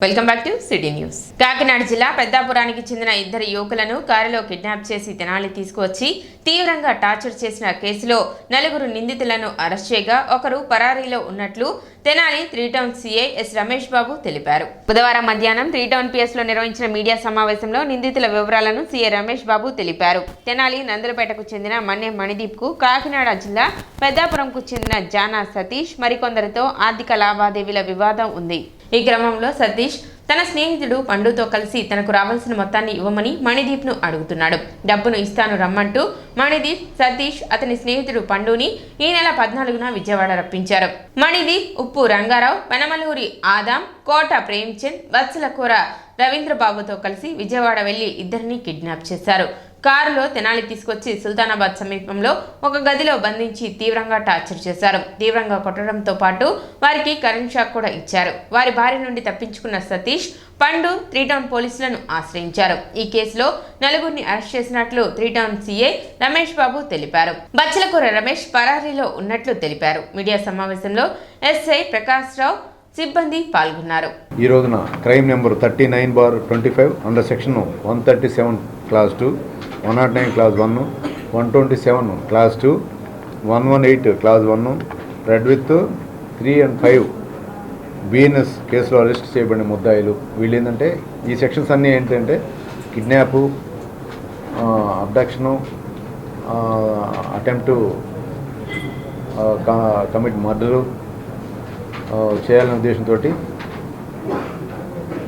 Welcome back to city news. Kakinada జిల్లా పెద్దాపురానికి చెందిన ఇద్దరు యువకులను కారులో కిడ్నాప్ చేసి తెనాలి తీసుకువచ్చి తీవ్రంగా టార్చర్ చేసిన కేసులో 4 నిందితులను అరెస్ట్ చేయగా ఒకరు పరారీలో ఉన్నట్లు Tenali 3 town CI S Ramesh Babu తెలిపారు. బుధవారం మధ్యాహ్నం 3 టౌన్ పిఎస్ లో నిర్వహించిన మీడియా సమావేశంలో నిందితుల వివరాలను సీఐ రమేష్ బాబు తెలిపారు. తెనాలి నందులపేటకు చెందిన మన్నే మణిదీప్ కు, కాకినాడ జిల్లా పెద్దాపురంకు చెందిన జానా సతీష్ మరికొందరితో ఆర్థిక లావాదేవీల వివాదం ఉంది. ఈ క్రమంలో సతీష్ తన స్నేహితుడు పండుతో కలిసి తనకు రావాల్సిన మొత్తాన్ని ఇవ్వమని మణిదీప్ను అడుగుతున్నాడు. డబ్బును ఇస్తాను రమ్మంటూ మణిదీప్, సతీష్ అతని స్నేహితుడు పండుని ఈ నెల 14న విజయవాడ రప్పించారు. మణిదీప్ ఉప్పు రంగారావు, పెనమలూరి ఆదాం, కోట ప్రేమ్చంద్, వత్సలకూర రవీంద్రబాబుతో కలిసి విజయవాడ వెళ్లి ఇద్దరిని కిడ్నాప్ చేశారు. కారులో తెనాలి తీసుకొచ్చి సుల్తానాబాద్ సమీపంలో ఒక గదిలో బంధించి తీవ్రంగా టార్చర్ చేశారు. తీవ్రంగా కొట్టడంతో పాటు వారికి కరెంట్ షాక్ కూడా ఇచ్చారు. వారి బారి నుండి తప్పించుకున్న సతీష్, పండు 3 టౌన్ పోలీసులను ఆశ్రయించారు. ఈ కేసులో 4 అరెస్ట్ చేసినట్లు 3 టౌన్ సీఏ రమేష్ బాబు తెలిపారు. బచ్చలకూర రమేష్ పరారీలో ఉన్నట్లు తెలిపారు. మీడియా సమావేశంలో ఎస్ఐ ప్రకాష్ రావు సిబ్బంది పాల్గొన్నారు. ఈ రోజున crime number 39/25 under section 137 class 2, 109 class 1, 127 class 2, 118 class 1, red with 3 and 5 BNS కేసులో అరెస్ట్ చేయబడిన ముద్దాయిలు. వీళ్ళు ఏంటంటే ఈ సెక్షన్స్ అన్నీ ఏంటంటే కిడ్నాపు, అబ్డక్షను, అటెంప్ట్ కమిట్ మర్డరు చేయాలనే ఉద్దేశంతో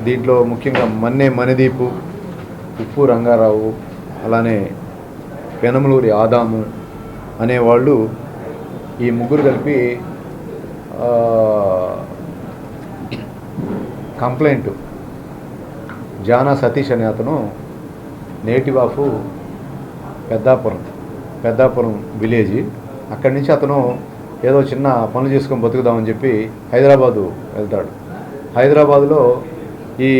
దీంట్లో ముఖ్యంగా మన్నే మణిదీపు, ఉప్పు రంగారావు, అలానే పెనమలూరి ఆదాము అనేవాళ్ళు ఈ ముగ్గురు కలిపి కంప్లైంట్ జానా సతీష్ అనే అతను నేటివ్ ఆఫ్ పెద్దాపురం విలేజ్. అక్కడి నుంచి అతను ఏదో చిన్న పనులు చేసుకొని బతుకుదామని చెప్పి హైదరాబాదు వెళ్తాడు. హైదరాబాదులో ఈ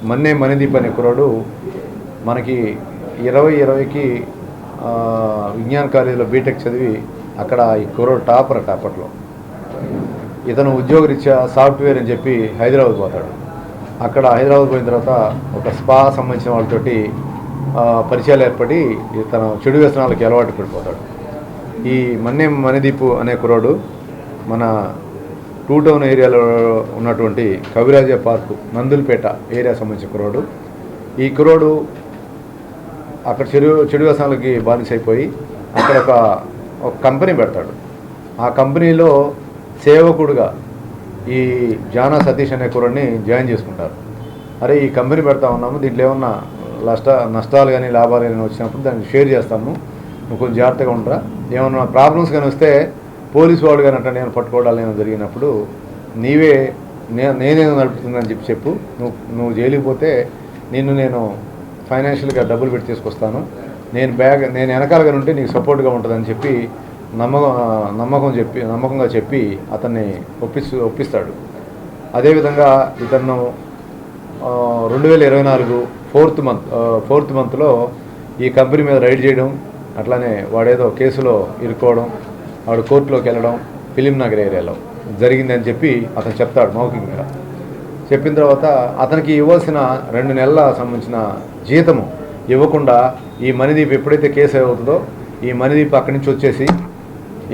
మన్నే మణిదీప్ అనే కుర్రాడు మనకి 2020కి విజ్ఞాన కాలేజీలో బీటెక్ చదివి అక్కడ ఈ కుర్రాడు టాపర్ అప్పట్లో. ఇతను ఉద్యోగరీత్యా సాఫ్ట్వేర్ అని చెప్పి హైదరాబాద్ పోతాడు. అక్కడ హైదరాబాద్ పోయిన తర్వాత ఒక స్పా సంబంధించిన వాళ్ళతోటి పరిచయాలు ఏర్పడి తన చెడు వ్యసనాలకి అలవాటు పడిపోతాడు. ఈ మన్నే మణిదీప్ అనే కుర్రాడు మన 2 టౌన్ ఏరియాలో ఉన్నటువంటి కవిరాజ పార్కు నందులపేట ఏరియా సంబంధించిన కుర్రాడు. ఈ కుర్రాడు అక్కడ చెడు వ్యసనాలకి బానిసైపోయి అక్కడ ఒక కంపెనీ పెడతాడు. ఆ కంపెనీలో సేవకుడుగా ఈ జానా సతీష్ అనే కుర్రాడిని జాయిన్ చేసుకుంటారు. అరే ఈ కంపెనీ పెడతా ఉన్నాము, దీంట్లో ఏమన్నా నష్టాలు కానీ లాభాలు కానీ వచ్చినప్పుడు దాన్ని షేర్ చేస్తాము, నువ్వు కొంచెం జాగ్రత్తగా ఉంటారా, ఏమన్నా ప్రాబ్లమ్స్ కానీ వస్తే పోలీసు వాడు కానీ అంటే నేను పట్టుకోవడాలు ఏమైనా జరిగినప్పుడు నేనేదో నడుపుతుందని చెప్పు, నువ్వు జైలుకి పోతే నేను ఫైనాన్షియల్గా డబ్బులు పెట్టి తీసుకొస్తాను, నేను వెనకాలగా ఉంటే నీకు సపోర్ట్గా ఉంటుందని చెప్పి నమ్మకంగా చెప్పి అతన్ని ఒప్పిస్తాడు. అదేవిధంగా ఇతను 2024 ఫోర్త్ మంత్లో ఈ కంపెనీ మీద రైడ్ చేయడం, అట్లానే వాడేదో కేసులో ఇరుక్కోవడం, వాడు కోర్టులోకి వెళ్ళడం ఫిలిం నగర్ ఏరియాలో జరిగిందని చెప్పి అతను చెప్తాడు మౌఖికంగా. చెప్పిన తర్వాత అతనికి ఇవ్వాల్సిన 2 నెలల సంబంధించిన జీతము ఇవ్వకుండా ఈ మణిదీప్ ఎప్పుడైతే కేసు అవుతుందో ఈ మణిదీప్ అక్కడి నుంచి వచ్చేసి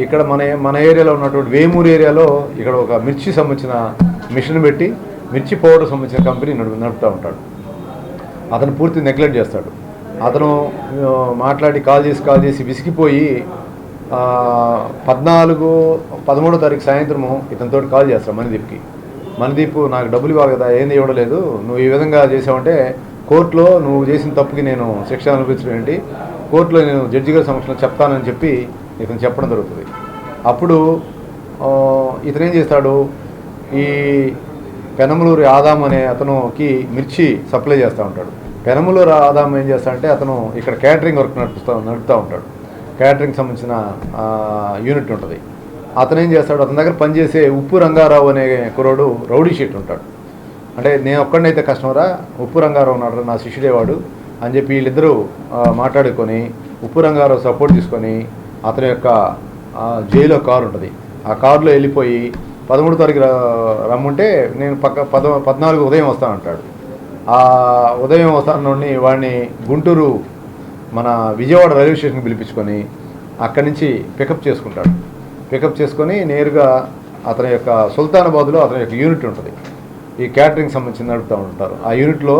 ఇక్కడ మన ఏరియాలో ఉన్నటువంటి వేమూరు ఏరియాలో ఇక్కడ ఒక మిర్చి సంబంధించిన మిషన్ పెట్టి మిర్చి పౌడర్ సంబంధించిన కంపెనీ నడుపుతూ ఉంటాడు. అతను పూర్తి నెగ్లెక్ట్ చేస్తాడు. అతను కాల్ చేసి విసిగిపోయి 13వ తారీఖు సాయంత్రము ఇతనితో కాల్ చేస్తాడు మణిదీప్ నాకు డబ్బులు ఇవ్వాలి కదా, ఏంది ఇవ్వడలేదు, నువ్వు ఈ విధంగా చేసావంటే కోర్టులో నువ్వు చేసిన తప్పుకి నేను శిక్ష అనుభవించడం ఏంటి, కోర్టులో నేను జడ్జి గారి సమక్షంలో చెప్తానని చెప్పి ఇతను చెప్పడం జరుగుతుంది. అప్పుడు ఇతను ఏం చేస్తాడు, ఈ పెనమలూరి ఆదాం అనే అతనుకి మిర్చి సప్లై చేస్తూ ఉంటాడు. పెనమలూరు ఆదాం ఏం చేస్తాడంటే అతను ఇక్కడ క్యాటరింగ్ వర్క్ నడుపుతూ ఉంటాడు. క్యాటరింగ్ సంబంధించిన యూనిట్ ఉంటుంది. అతను ఏం చేస్తాడు, అతని దగ్గర పనిచేసే ఉప్పు రంగారావు అనే కుర్రాడు రౌడీ షీట్ ఉంటాడు. అంటే నేను ఒక్కడనైతే కస్టమరా, ఉప్పు రంగారావు ఉన్నాడు నా శిష్యుడేవాడు అని చెప్పి వీళ్ళిద్దరూ మాట్లాడుకొని ఉప్పు రంగారావు సపోర్ట్ తీసుకొని అతని యొక్క జైల్లో కారు ఉంటుంది, ఆ కారులో వెళ్ళిపోయి 13వ తారీఖు రమ్ముంటే నేను 14 ఉదయం వస్తానంటాడు. ఆ ఉదయం వస్తాను వాడిని గుంటూరు మన విజయవాడ రైల్వే స్టేషన్కి పిలిపించుకొని అక్కడి నుంచి పికప్ చేసుకుంటాడు. పికప్ చేసుకొని నేరుగా అతని యొక్క సుల్తానాబాద్లో అతని యొక్క యూనిట్ ఉంటుంది. ఈ క్యాటరింగ్ సంబంధించి నడుపుతూ ఉంటారు. ఆ యూనిట్లో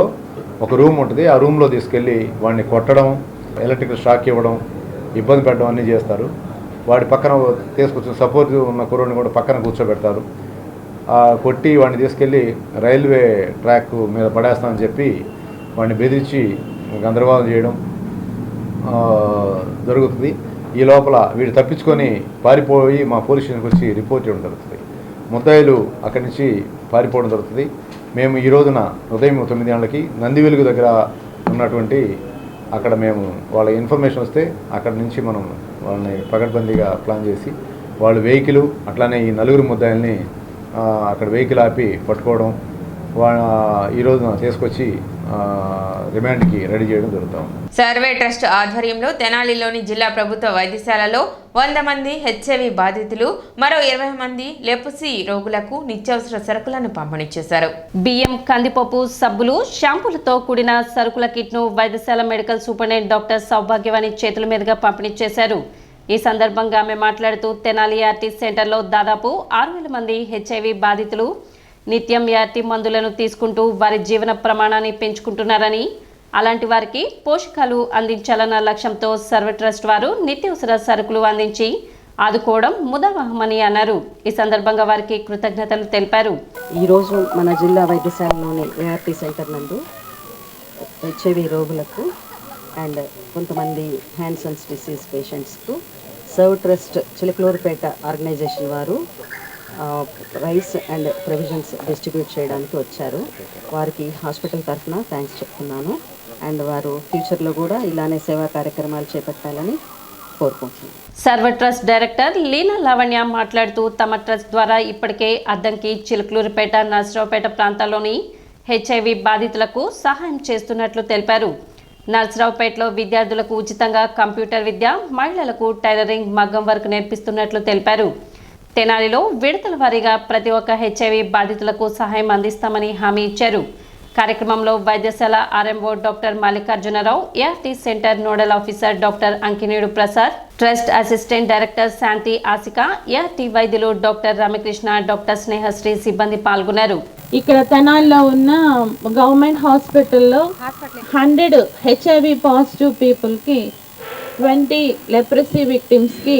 ఒక రూమ్ ఉంటుంది. ఆ రూమ్లో తీసుకెళ్ళి వాడిని కొట్టడం, ఎలక్ట్రికల్ షాక్ ఇవ్వడం, ఇబ్బంది పెట్టడం అన్నీ చేస్తారు. వాడి పక్కన తీసుకొచ్చిన సపోర్ట్ ఉన్న కుర్రోడిని కూడా పక్కన కూర్చోబెడతారు. కొట్టి వాడిని తీసుకెళ్ళి రైల్వే ట్రాక్ మీద పడేస్తామని చెప్పి వాడిని బెదిరించి గందరగోళం చేయడం జరుగుతుంది. ఈ లోపల వీడు తప్పించుకొని పారిపోయి మా పోలీస్ స్టేషన్కి వచ్చి రిపోర్ట్ చేయడం జరుగుతుంది. ముద్దాయిలు అక్కడి నుంచి పారిపోవడం జరుగుతుంది. మేము ఈ రోజున ఉదయం 9 గంటలకి నందివెలుగు దగ్గర ఉన్నటువంటి అక్కడ మేము వాళ్ళ ఇన్ఫర్మేషన్ వస్తే అక్కడి నుంచి మనం వాళ్ళని పకడ్బందీగా ప్లాన్ చేసి వాళ్ళు వెహికల్ అట్లానే ఈ 4 ముద్దాయిల్ని అక్కడ వెహికల్ ఆపి పట్టుకోవడం, ఈ రోజున తీసుకొచ్చి రిమాండ్కి రెడీ చేయడం జరుగుతాం. సర్వే ట్రస్ట్ ఆధ్వర్యంలో తెనాలిలోని జిల్లా ప్రభుత్వ వైద్యశాలలో 100 మంది హెచ్ఐవి బాధితులు, మరో 20 మంది లెప్రసీ రోగులకు నిత్యావసర సరుకులను పంపిణీ చేశారు. బియ్యం, కందిపప్పు, సబ్బులు, షాంపూలతో కూడిన సరుకుల కిట్ను వైద్యశాల మెడికల్ సూపరింటెండెంట్ డాక్టర్ సౌభాగ్యవాణి చేతుల మీదుగా పంపిణీ చేశారు. ఈ సందర్భంగా ఆమె మాట్లాడుతూ తెనాలి ఆర్టీ సెంటర్లో దాదాపు 6,000 మంది హెచ్ఐవి బాధితులు నిత్యం యార్టీ మందులను తీసుకుంటూ వారి జీవన ప్రమాణాన్ని పెంచుకుంటున్నారని, అలాంటి వారికి పోషకాలు అందించాలన్న లక్ష్యంతో సర్వే ట్రస్ట్ వారు నిత్యావసర సరుకులు అందించి ఆదుకోవడం ముదావహమని అన్నారు. ఈ సందర్భంగా వారికి కృతజ్ఞతలు తెలిపారు. ఈరోజు మన జిల్లా వైద్యశాలలోని ఏఆర్టీ సెంటర్ నందు హెచ్ఐవి రోగులకు అండ్ కొంతమంది హ్యాండ్సన్స్ డిసీజ్ పేషెంట్స్కు సర్వ్ ట్రస్ట్ చిలకలూరుపేట ఆర్గనైజేషన్ వారు రైస్ అండ్ ప్రొవిజన్స్ డిస్ట్రిబ్యూట్ చేయడానికి వచ్చారు. వారికి హాస్పిటల్ తరఫున థ్యాంక్స్ చెప్తున్నాను. అండ్ వారు ఫ్యూచర్లో కూడా ఇలానే సేవా కార్యక్రమాలు చేపట్టాలని కోరుకుంటున్నాను. సర్వే ట్రస్ట్ డైరెక్టర్ లీనా లావణ్య మాట్లాడుతూ తమ ట్రస్ట్ ద్వారా ఇప్పటికే అద్దంకి, చిలకలూరుపేట, నర్సరావుపేట ప్రాంతాల్లోని హెచ్ఐవి బాధితులకు సహాయం చేస్తున్నట్లు తెలిపారు. నర్సరావుపేటలో విద్యార్థులకు ఉచితంగా కంప్యూటర్ విద్య, మహిళలకు టైలరింగ్, మగ్గం వర్క్ నేర్పిస్తున్నట్లు తెలిపారు. తెనాలిలో విడతల వారీగా ప్రతి ఒక్క హెచ్ఐవి బాధితులకు సహాయం అందిస్తామని హామీ ఇచ్చారు. కార్యక్రమంలో వైద్యశాల RMO doctor Mallikarjunarao, ART centre nodal officer doctor Ankineedu Prasad, trust assistant director Shanti Asika, ART వైద్యులు డాక్టర్ రామకృష్ణ, డాక్టర్ స్నేహశ్రీ సిబ్బంది పాల్గొన్నారు. ఇక్కడ తెనాలిలో ఉన్న గవర్నమెంట్ హాస్పిటల్లో 100 హెచ్ఐవి పాజిటివ్ పీపుల్కి, 20 లెప్రసీ విక్టిమ్స్కి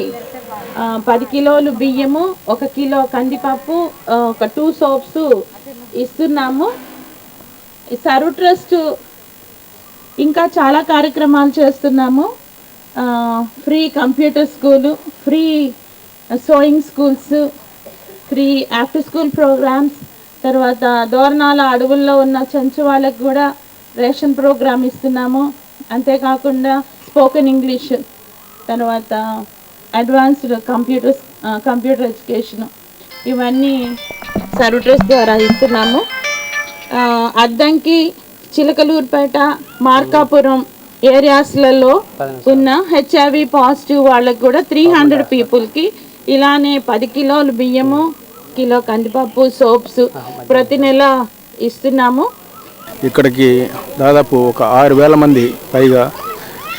10 కిలోలు బియ్యము, 1 కిలో కందిపప్పు, ఒక 2 సోప్స్ ఇస్తున్నాము. సర్వ్ ట్రస్ట్ ఇంకా చాలా కార్యక్రమాలు చేస్తున్నాము. Free computer school, free sewing schools, free after school programs, తర్వాత దోరణాల అడవుల్లో ఉన్న చెంచు వాళ్ళకు కూడా రేషన్ ప్రోగ్రామ్ ఇస్తున్నాము. అంతేకాకుండా స్పోకెన్ ఇంగ్లీష్, తర్వాత అడ్వాన్స్డ్ కంప్యూటర్ ఎడ్యుకేషన్, ఇవన్నీ సర్వ్ ట్రస్ట్ ద్వారా ఇస్తున్నాము. అద్దంకి, చిలకలూరుపేట, మార్కాపురం ఏరియాస్లలో ఉన్న హెచ్ఐవి పాజిటివ్ వాళ్ళకు కూడా 300 పీపుల్కి ఇలానే 10 కిలోలు బియ్యము, కిలో కందిపప్పు, సోప్స్ ప్రతి నెల ఇస్తున్నాము. ఇక్కడికి దాదాపు ఒక 6,000 మంది పైగా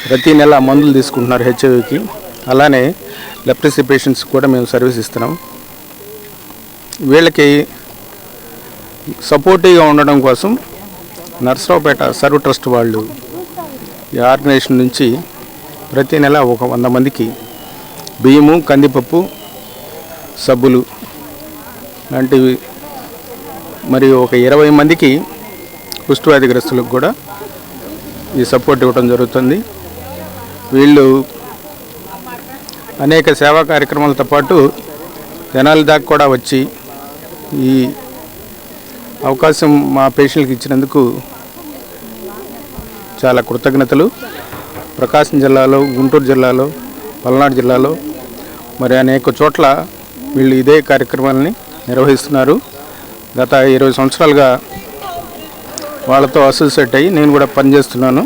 ప్రతి నెల మందులు తీసుకుంటున్నారు హెచ్ఐవికి. అలానే లెప్రసీ పేషెంట్స్ కూడా మేము సర్వీస్ ఇస్తున్నాం. వీళ్ళకి సపోర్టివ్గా ఉండడం కోసం నర్సరావుపేట సర్వ్ ట్రస్ట్ వాళ్ళు ఈ ఆర్గనైజేషన్ నుంచి ప్రతి నెల ఒక 100 మందికి బియ్యము, కందిపప్పు, సబ్బులు లాంటివి, మరియు ఒక 20 మందికి కుష్ఠవ్యాధిగ్రస్తులకు కూడా ఈ సపోర్ట్ ఇవ్వడం జరుగుతుంది. వీళ్ళు అనేక సేవా కార్యక్రమాలతో పాటు తెనాలి దాకా కూడా వచ్చి ఈ అవకాశం మా పేషెంట్కి ఇచ్చినందుకు చాలా కృతజ్ఞతలు. ప్రకాశం జిల్లాలో, గుంటూరు జిల్లాలో, పల్నాడు జిల్లాలో మరి అనేక చోట్ల వీళ్ళు ఇదే కార్యక్రమాలని నిర్వహిస్తున్నారు. గత 20 సంవత్సరాలుగా వాళ్ళతో అసోసియేట్ అయ్యి నేను కూడా పనిచేస్తున్నాను.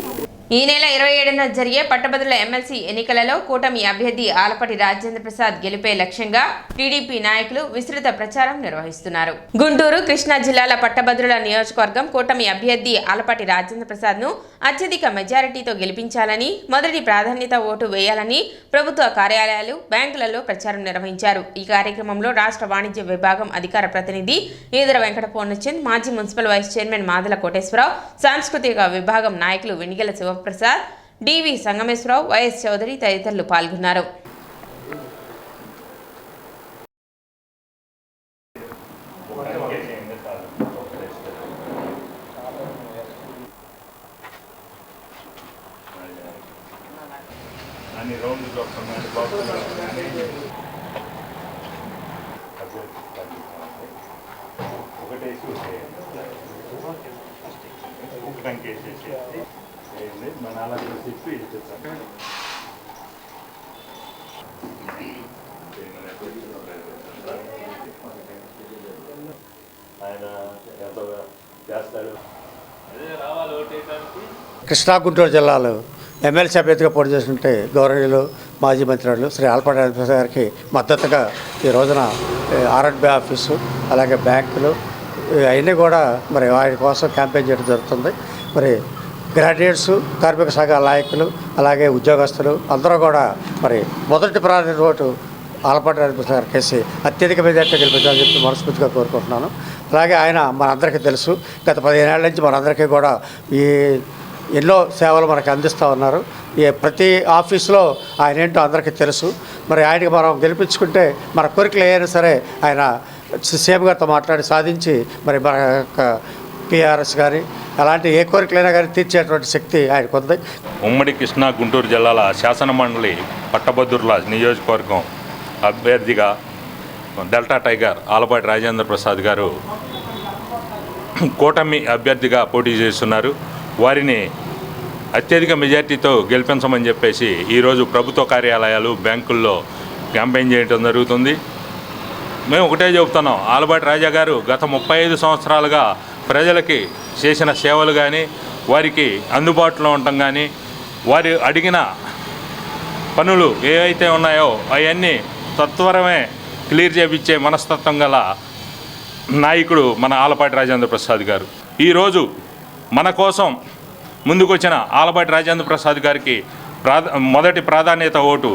ఈ నెల 27న జరిగే పట్టభద్రుల ఎమ్మెల్సీ ఎన్నికలలో కూటమి అభ్యర్థి ఆలపాటి రాజేంద్ర ప్రసాద్ గెలిపే లక్ష్యంగా టీడీపీ నాయకులు విస్తృత ప్రచారం నిర్వహిస్తున్నారు. గుంటూరు, కృష్ణా జిల్లాల పట్టభద్రుల నియోజకవర్గం కూటమి అభ్యర్థి ఆలపాటి రాజేంద్ర ప్రసాద్ ను అత్యధిక మెజారిటీతో గెలిపించాలని, మొదటి ప్రాధాన్యత ఓటు వేయాలని ప్రభుత్వ కార్యాలయాలు, బ్యాంకులలో ప్రచారం నిర్వహించారు. ఈ కార్యక్రమంలో రాష్ట్ర వాణిజ్య విభాగం అధికార ప్రతినిధి ఈదర వెంకట పూర్ణచంద్, మాజీ municipal vice chairman Madala Koteswararao, సాంస్కృతిక విభాగం నాయకులు వెనిగల ప్రసాద్, డివి సంగమేశ్వరరావు, వైఎస్ చౌదరి తదితరులు పాల్గొన్నారు. కృష్ణా గుంటూరు జిల్లాలో ఎమ్మెల్సీ అభ్యర్థిగా పోటీ చేస్తుంటే గౌరవనీయులు మాజీ మంత్రులు శ్రీ ఆలపాటి రాజేంద్ర గారికి మద్దతుగా ఈ రోజున ఆర్ఎండ్బి ఆఫీసు, అలాగే బ్యాంకులు అవన్నీ కూడా మరి వారి కోసం క్యాంపెయిన్ చేయడం జరుగుతుంది. మరి గ్రాడ్యుయేట్స్, కార్మిక సంఘాల నాయకులు, అలాగే ఉద్యోగస్తులు అందరూ కూడా మరి మొదటి ప్రాధాన్యత ఓటు ఆలపాటి రాజేంద్ర గారికి వేసి అత్యధిక మెజార్టీ గెలిపించాలని చెప్పి మనస్ఫూర్తిగా కోరుకుంటున్నాను. అలాగే ఆయన మనందరికీ తెలుసు, గత 15 ఏళ్ల నుంచి మనందరికీ కూడా ఈ ఎన్నో సేవలు మనకు అందిస్తూ ఉన్నారు. ప్రతి ఆఫీసులో ఆయన ఏంటో అందరికీ తెలుసు. మరి ఆయనకి మనం గెలిపించుకుంటే మన కోరికలు ఏదైనా సరే ఆయన సీఎం గారితో మాట్లాడి సాధించి మరి మన యొక్క పిఆర్ఎస్ కానీ అలాంటి ఏ కోరికలైనా కానీ తీర్చేటువంటి శక్తి ఆయనకు ఉంది. ఉమ్మడి కృష్ణా గుంటూరు జిల్లాల శాసనమండలి పట్టభద్రుల నియోజకవర్గం అభ్యర్థిగా డెల్టా టైగర్ ఆలపాటి రాజేంద్ర ప్రసాద్ గారు కూటమి అభ్యర్థిగా పోటీ చేస్తున్నారు. వారిని అత్యధిక మెజార్టీతో గెలిపించమని చెప్పేసి ఈరోజు ప్రభుత్వ కార్యాలయాలు, బ్యాంకుల్లో క్యాంపెయిన్ చేయడం జరుగుతుంది. మేము ఒకటే చెబుతున్నాం, ఆలపాటి రాజా గారు గత 35 సంవత్సరాలుగా ప్రజలకి చేసిన సేవలు కానీ, వారికి అందుబాటులో ఉండటం కానీ, వారు అడిగిన పనులు ఏవైతే ఉన్నాయో అవన్నీ తత్వరమే క్లియర్ చేయించే మనస్తత్వం గల నాయకుడు మన ఆలపాటి రాజేంద్ర ప్రసాద్ గారు. ఈరోజు మన కోసం ముందుకొచ్చిన ఆలపాటి రాజేంద్ర ప్రసాద్ గారికి మొదటి ప్రాధాన్యత ఓటు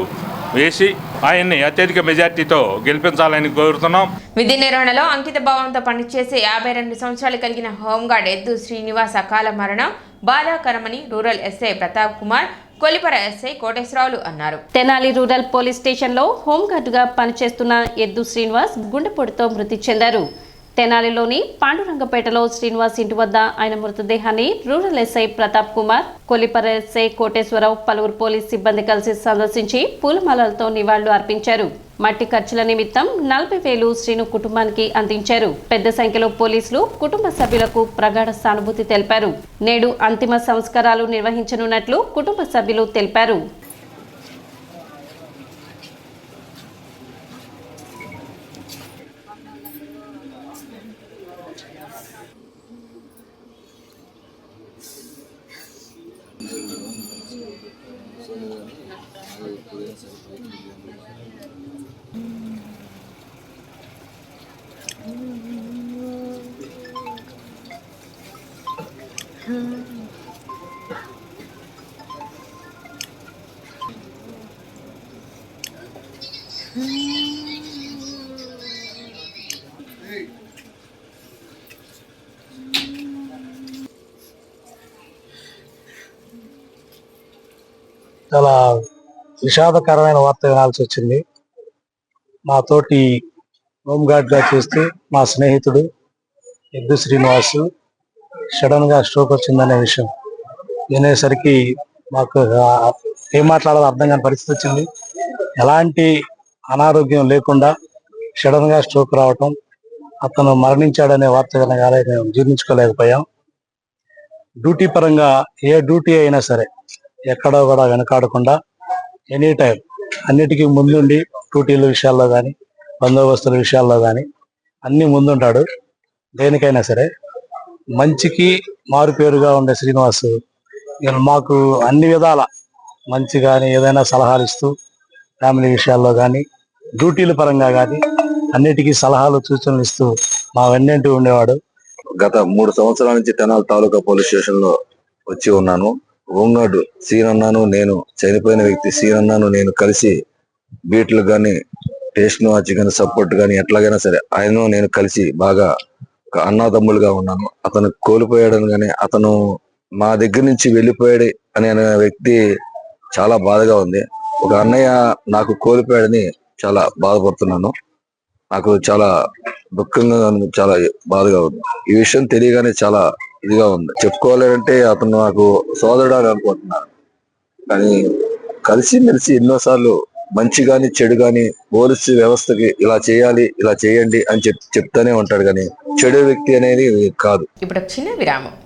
వేసి ఆయన్ని అత్యధిక మెజార్టీతో గెలిపించాలని కోరుతున్నాం. విధి నిర్వహణలో అంకిత భావంతో పనిచేసే 52 సంవత్సరాలు కలిగిన హోంగార్డ్ ఎద్దు శ్రీనివాస్ అకాల మరణం బాధాకరమని rural SI Pratap Kumar, Kolipara SI కోటేశ్వరరావులు అన్నారు. తెనాలి రూరల్ పోలీస్ స్టేషన్లో హోంగార్డుగా పనిచేస్తున్న ఎద్దు శ్రీనివాస్ గుండెపోటుతో మృతి చెందారు. తెనాలిలోని పాండురంగపేటలో శ్రీనివాస్ ఇంటి వద్ద ఆయన మృతదేహాన్ని rural SI Pratap Kumar, Kolipara SI Koteswararao, పలువురు పోలీస్ సిబ్బంది కలిసి సందర్శించి పూలమాలలతో నివాళులు అర్పించారు. మట్టి ఖర్చుల నిమిత్తం 40,000 శ్రీను కుటుంబానికి అందించారు. పెద్ద సంఖ్యలో పోలీసులు కుటుంబ సభ్యులకు ప్రగాఢ సానుభూతి తెలిపారు. నేడు అంతిమ సంస్కారాలు నిర్వహించనున్నట్లు కుటుంబ సభ్యులు తెలిపారు. చాలా విషాదకరమైన వార్త వినాల్సి వచ్చింది. మా తోటి హోంగార్డ్గా చేస్తూ మా స్నేహితుడు ఎద్దు శ్రీనివాస్ సడన్గా స్ట్రోక్ వచ్చిందనే విషయం వినేసరికి మాకు ఏం మాట్లాడాలో అర్థం కాని పరిస్థితి వచ్చింది. ఎలాంటి అనారోగ్యం లేకుండా సడన్గా స్ట్రోక్ రావటం, అతను మరణించాడనే వార్త వినగానే మేము జీర్ణించుకోలేకపోయాం. డ్యూటీ పరంగా ఏ డ్యూటీ అయినా సరే ఎక్కడో కూడా వెనకాడకుండా ఎనీ టైం అన్నిటికీ ముందుండి డ్యూటీల విషయాల్లో కానీ, బందోబస్తుల విషయాల్లో కానీ అన్ని ముందుంటాడు. దేనికైనా సరే మంచికి మారుపేరుగా ఉండే శ్రీనివాస్ ఈయన మాకు అన్ని విధాల మంచి కానీ ఏదైనా సలహాలు ఇస్తూ ఫ్యామిలీ విషయాల్లో కానీ డ్యూటీల పరంగా కానీ అన్నిటికీ సలహాలు సూచనలు ఇస్తూ మా వెన్నంటూ ఉండేవాడు. గత 3 సంవత్సరాల నుంచి తెనాలి తాలూకా పోలీస్ స్టేషన్ లో వచ్చి ఉన్నాను. హోంగార్డ్ సీనన్నాను, నేను చనిపోయిన వ్యక్తి సీనన్నాను నేను కలిసి బీట్లు కానీ స్టేషన్ వాచ్ కానీ సపోర్ట్ కానీ ఎట్లాగైనా సరే ఆయన నేను కలిసి బాగా అన్నాదమ్ములుగా ఉన్నాను. అతను కోల్పోయాడని కానీ అతను మా దగ్గర నుంచి వెళ్ళిపోయాడు అనే వ్యక్తి చాలా బాధగా ఉంది. ఒక అన్నయ్య నాకు కోల్పోయాడని చాలా బాధపడుతున్నాను. నాకు చాలా దుఃఖంగా చాలా బాధగా ఉంది. ఈ విషయం తెలియగానే చాలా ఇదిగా ఉంది. చెప్పుకోవాలంటే అతను నాకు సోదరుడు అని అనుకుంటున్నాను. కానీ కలిసిమెలిసి ఎన్నోసార్లు మంచి గాని చెడు గాని పోలీసు వ్యవస్థకి ఇలా చేయాలి ఇలా చేయండి అని చెప్తానే ఉంటాడు. కానీ చెడు వ్యక్తి అనేది కాదు. ఇప్పుడు చిన్న విరామం.